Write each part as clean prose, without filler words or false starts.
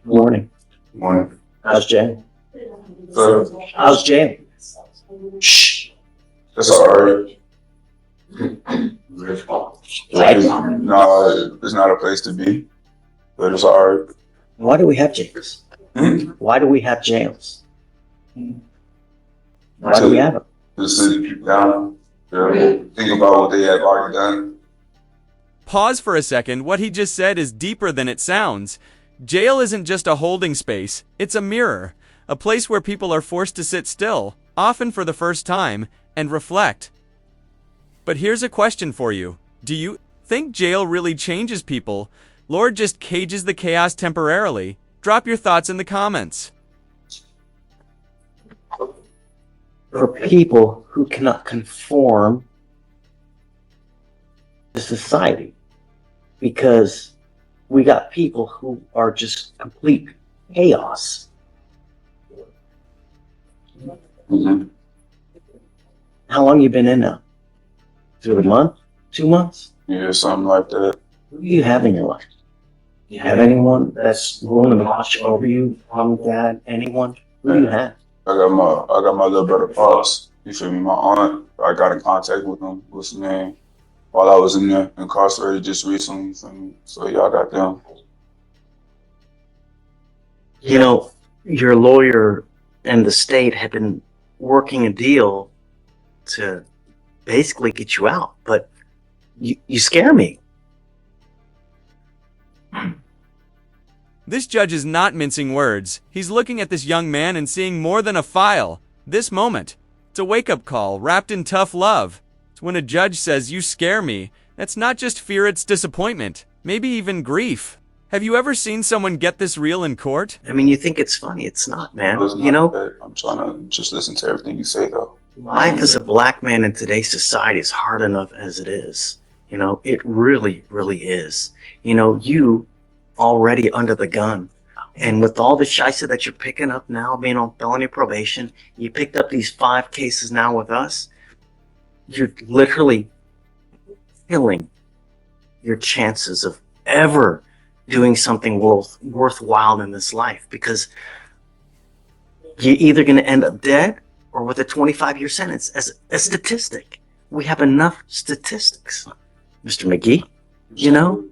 Morning. Morning. How's Jay? So, How's Jay? shh. That's alright. Like, No, it's not a place to be, but it's alright. why do we have jails? Hmm? Why do we have jails? Why do we have them? To sit people down, think about what they have already done. Pause for a second. What he just said is deeper than it sounds. Jail isn't just a holding space, it's a mirror. A place where people are forced to sit still, often for the first time, and reflect. But here's a question for you. Do you think jail really changes people? Lord just cages the chaos temporarily? Drop your thoughts in the comments. For people who cannot conform to society, because we got people who are just complete chaos. Mm-hmm. How long you been in now? Through a month? 2 months? Yeah, something like that. Who do you have in your life? Do you have anyone that's willing to watch over you, mom, dad, anyone? Who do you have? I got my little brother Pops. You feel me? My aunt. I got in contact with him. What's his name? While I was in there, incarcerated just recently. You feel me? So yeah, I got them. You know, your lawyer and the state have been working a deal to basically get you out, but you scare me. This judge is not mincing words. He's looking at this young man and seeing more than a file. This moment. It's a wake-up call wrapped in tough love. It's when a judge says, "You scare me." That's not just fear, it's disappointment. Maybe even grief. Have you ever seen someone get this real in court? I mean, you think it's funny. It's not, man. It's not You know, that. I'm trying to just listen to everything you say, though. life as a black man in today's society is hard enough as it is. You know, it really, really is. You know, you already under the gun. And with all the shisa that you're picking up now, being on felony probation, you picked up these 5 cases now with us, you're literally killing your chances of ever doing something worthwhile in this life, because you're either going to end up dead or with a 25-year sentence. As a statistic, we have enough statistics, Mr. McGee. You know,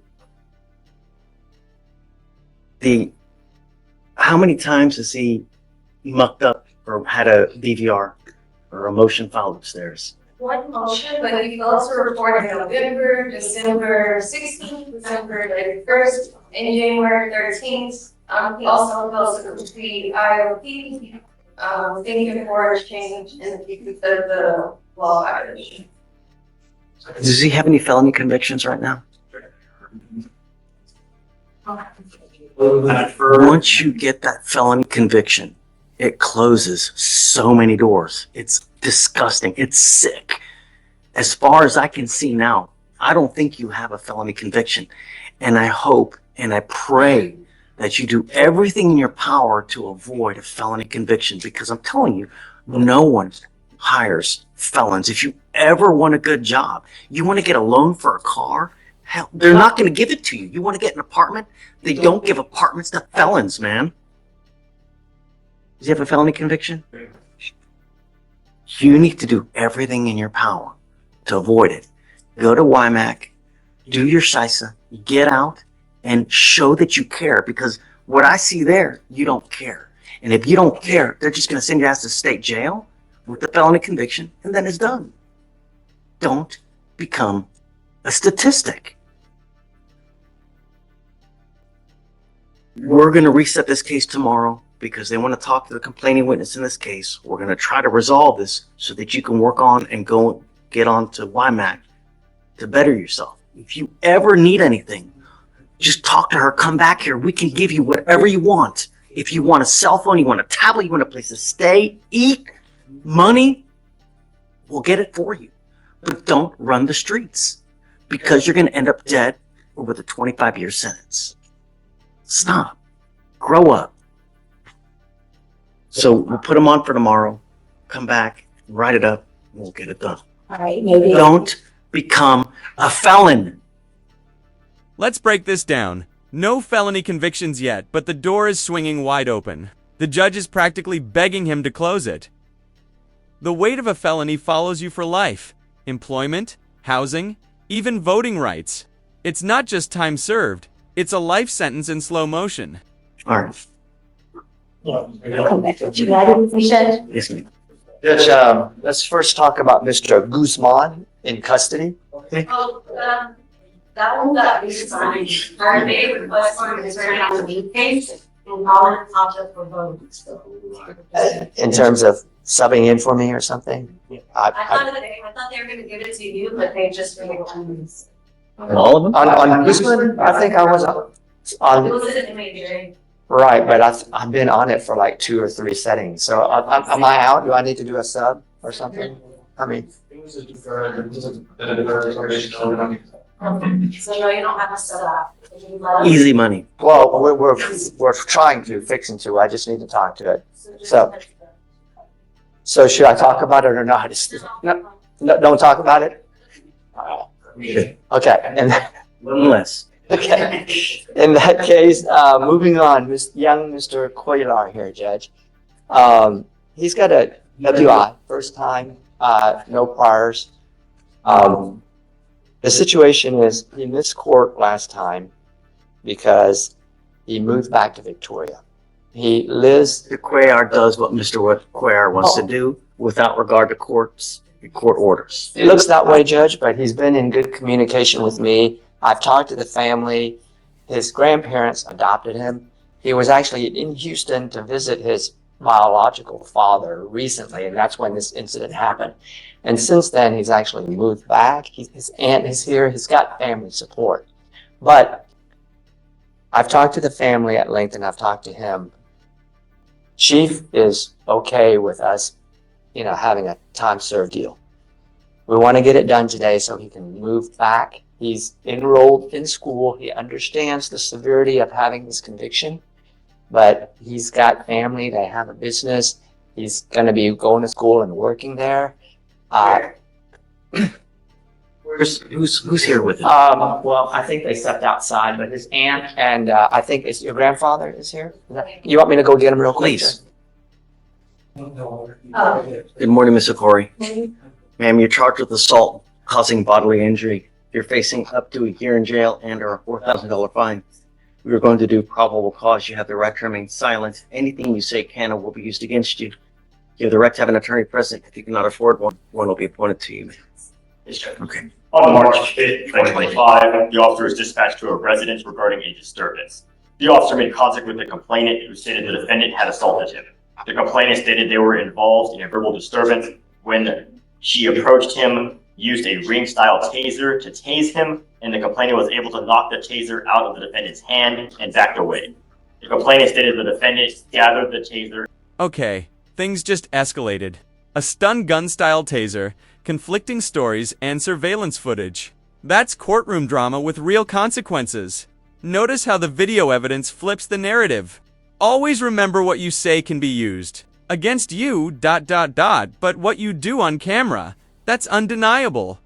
how many times has he mucked up or had a DVR or a motion filed upstairs? One motion, but he also reported November, December 16th, December 31st, and January 13th. He also fails to complete IOP, thinking for a change in the law violation. Does he have any felony convictions right now? Once you get that felony conviction, it closes so many doors. It's disgusting. It's sick. As far as I can see now, I don't think you have a felony conviction. And I hope and I pray that you do everything in your power to avoid a felony conviction, because I'm telling you, no one hires felons. If you ever want a good job, you want to get a loan for a car, hell, they're not going to give it to you. You want to get an apartment? They don't give apartments to felons, man. Does he have a felony conviction? You need to do everything in your power to avoid it. Go to WIMAC, do your shisa, get out, and show that you care, because what I see there, you don't care. And if you don't care, they're just going to send your ass to state jail with the felony conviction, and then it's done. Don't become a statistic. We're going to reset this case tomorrow because they want to talk to the complaining witness in this case. We're going to try to resolve this so that you can work on and go get on to WIMAC to better yourself. If you ever need anything, just talk to her, come back here. We can give you whatever you want. If you want a cell phone, you want a tablet, you want a place to stay, eat, money, we'll get it for you. But don't run the streets, because you're going to end up dead or with a 25-year sentence. Stop. Grow up. So we'll put them on for tomorrow. Come back, write it up, and we'll get it done. All right, maybe. Don't become A felon. Let's break this down. No felony convictions yet, but the door is swinging wide open. The judge is practically begging him to close it. The weight of a felony follows you for life. Employment, housing, even voting rights. It's not just time served, it's a life sentence in slow motion. All right. Judge, Yes, ma'am. let's first talk about Mr. Guzman in custody. Oh, that one got re-signed. Our main request for is right now the case and all the object for voting. In terms of subbing in for me or something. I thought they were gonna give it to you, but they just really wanted All of them? On Guzman, I think I was It on, was an imagery. right, but I've been on it for like 2 or 3 settings. So am I out? Do I need to do a sub or something? I mean, So no, you don't have to set up. Easy money. well, we're trying to, fixing to. I just need to talk to it. So should I talk about it or not? No, don't talk about it? Okay, and One less. okay. In that case, moving on, young Mr. Coilar here, Judge. He's got a WI, first time, no priors. The situation is he missed court last time because he moved back to Victoria. He lives, Mr. Cuellar does what Mr. Cuellar wants to do without regard to court orders. it looks that way, Judge, but he's been in good communication with me. I've talked to the family. His grandparents adopted him. He was actually in Houston to visit his biological father recently, and that's when this incident happened. And since then, he's actually moved back. His aunt is here. He's got family support. But I've talked to the family at length, and I've talked to him. Chief is okay with us, having a time served deal. We want to get it done today so he can move back. He's enrolled in school. He understands the severity of having this conviction, but he's got family. They have a business. He's going to be going to school and working there. Who's here with him? Well, I think they stepped outside, but his aunt and I think it's your grandfather is here. You want me to go get him real quick? Please. Oh. Good morning, Mr. Corey. Ma'am, you're charged with assault causing bodily injury. You're facing up to a year in jail and or a $4,000 fine. We are going to do probable cause. You have the right to remain silent. Anything you say can or will be used against you. You have the right to have an attorney present. If you cannot afford one, one will be appointed to you. Okay. On March 5th, 2025, the officer was dispatched to a residence regarding a disturbance. The officer made contact with the complainant, who stated the defendant had assaulted him. The complainant stated they were involved in a verbal disturbance when she approached him, used a ring-style taser to tase him, and the complainant was able to knock the taser out of the defendant's hand and backed away. The complainant stated the defendant gathered the taser. Okay, things just escalated. A stun gun-style taser, conflicting stories, and surveillance footage. That's courtroom drama with real consequences. Notice how the video evidence flips the narrative. Always remember what you say can be used against you, but what you do on camera, that's undeniable.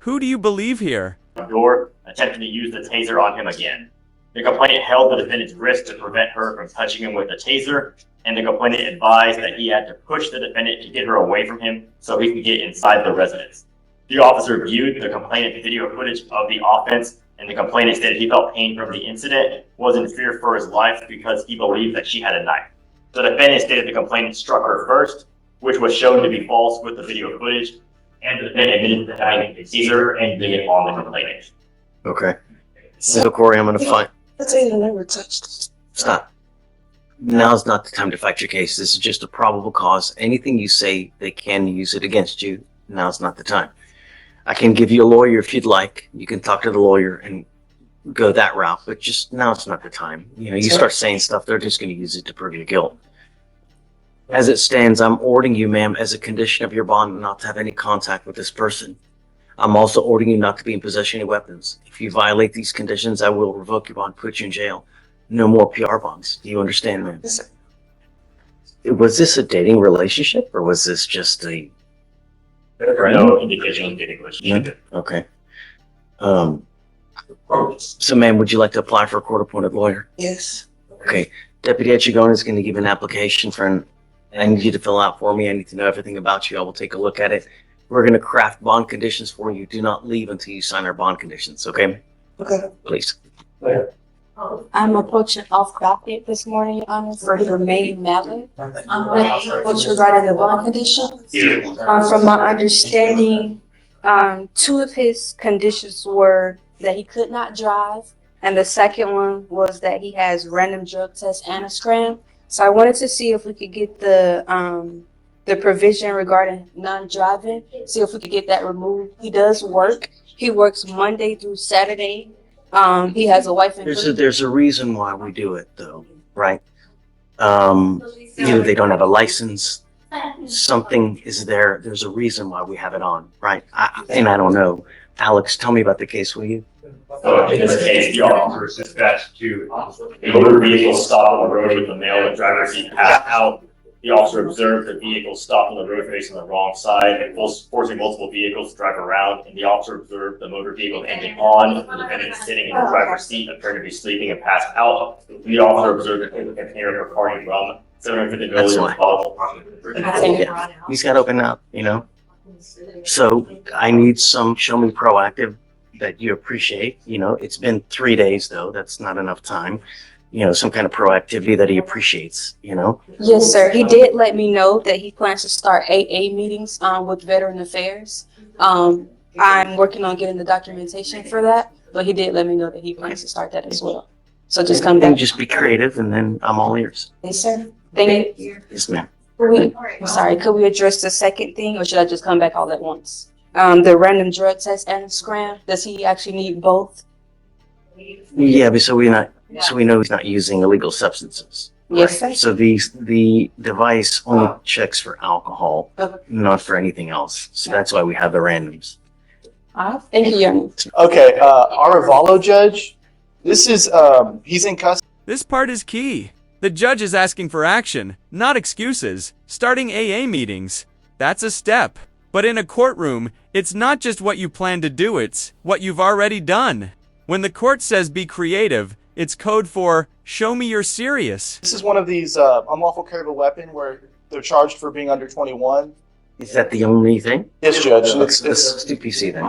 Who do you believe here? Door, attempting to use the taser on him again. The complainant held the defendant's wrist to prevent her from touching him with the taser, and the complainant advised that he had to push the defendant to get her away from him so he could get inside the residence. The officer viewed the complainant's video footage of the offense, and the complainant stated he felt pain from the incident, was in fear for his life because he believed that she had a knife. The defendant stated the complainant struck her first, which was shown to be false with the video footage, and the defendant admitted to having a taser and using it on the complainant. Okay. So Corey, I'm gonna find. The taser never touched. Stop. Now's not the time to fight your case. This is just a probable cause. Anything you say, they can use it against you. Now's not the time. I can give you a lawyer if you'd like. You can talk to the lawyer and go that route, but just now's not the time. You start saying stuff, they're just going to use it to prove your guilt. As it stands, I'm ordering you, ma'am, as a condition of your bond, not to have any contact with this person. I'm also ordering you not to be in possession of any weapons. If you violate these conditions, I will revoke your bond, put you in jail. No more PR bonds. Do you understand, ma'am? Yes, sir. Was this a dating relationship, or was this just a... No indication of dating relationship. Okay. So, ma'am, would you like to apply for a court-appointed lawyer? Yes. Okay. Deputy Etchigone is going to give an application I need you to fill out for me. I need to know everything about you. I will take a look at it. We're going to craft bond conditions for you. Do not leave until you sign our bond conditions, okay? Okay. Please. I'm approaching off docket this morning, Your Honor, for the remaining matter. Which regarding the bond condition. From my understanding, two of his conditions were that he could not drive, and the second one was that he has random drug test and a scram. So I wanted to see if we could get the provision regarding non-driving, see if we could get that removed. He does work. He works Monday through Saturday. He has a wife and There's a reason why we do it, though, right? Either they don't have a license, something is there. There's a reason why we have it on, right? I don't know. Alex, tell me about the case, will you? So in this case, the officer is dispatched to a motor vehicle stopped on the road with the male in the driver's seat passed out. The officer observed the vehicle stopped on the road facing the wrong side and forcing multiple vehicles to drive around. And the officer observed the motor vehicle engine on, the defendant sitting in the driver's seat, appearing to be sleeping and passed out. The officer observed a container for party rum, 750 milliliters bottle. Yeah. He's got to open up, So I need some show me proactive that you appreciate. It's been 3 days, though. That's not enough time. Some kind of proactivity that he appreciates, Yes, sir. He did let me know that he plans to start AA meetings with Veteran Affairs. I'm working on getting the documentation for that, but he did let me know that he plans to start that as well. So just come Then back. just be creative, and then I'm all ears. Yes, sir. Thank you. Yes, ma'am. I'm sorry, could we address the second thing, or should I just come back all at once? The random drug test and scram, does he actually need both? Yeah, but so we know he's not using illegal substances. Yes, sir. So the device only checks for alcohol, Okay. not for anything else. So that's why we have the randoms. Thank you, Your Honor. Okay, Aravalo judge, this is, he's in custody. This part is key. The judge is asking for action, not excuses. Starting AA meetings, that's a step. But in a courtroom, it's not just what you plan to do, it's what you've already done. When the court says be creative, it's code for show me you're serious. This is one of these unlawful carry of a weapon where they're charged for being under 21. Is that the only thing? Yes, Judge. Let's do PC then.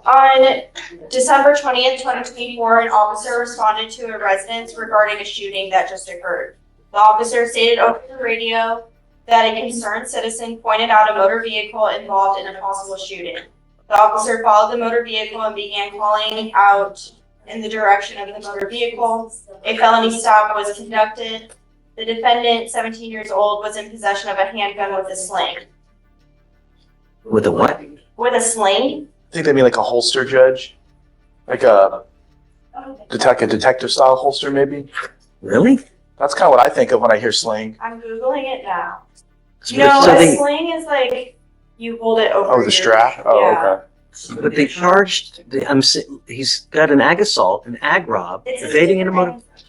On December 20th, 2024, an officer responded to a residence regarding a shooting that just occurred. The officer stated over the radio that a concerned citizen pointed out a motor vehicle involved in a possible shooting. The officer followed the motor vehicle and began calling out in the direction of the motor vehicle. A felony stop was conducted. The defendant, 17 years old, was in possession of a handgun with a sling. With a what? With a sling? I think they mean like a holster, Judge. Like a detective style holster, maybe. Really? That's kind of what I think of when I hear sling. I'm Googling it now. So A sling is like you hold it over Oh, the your- strap? Oh, Yeah. okay. But they charged. He's got an ag assault, an ag rob, It's a evading in a motor. different-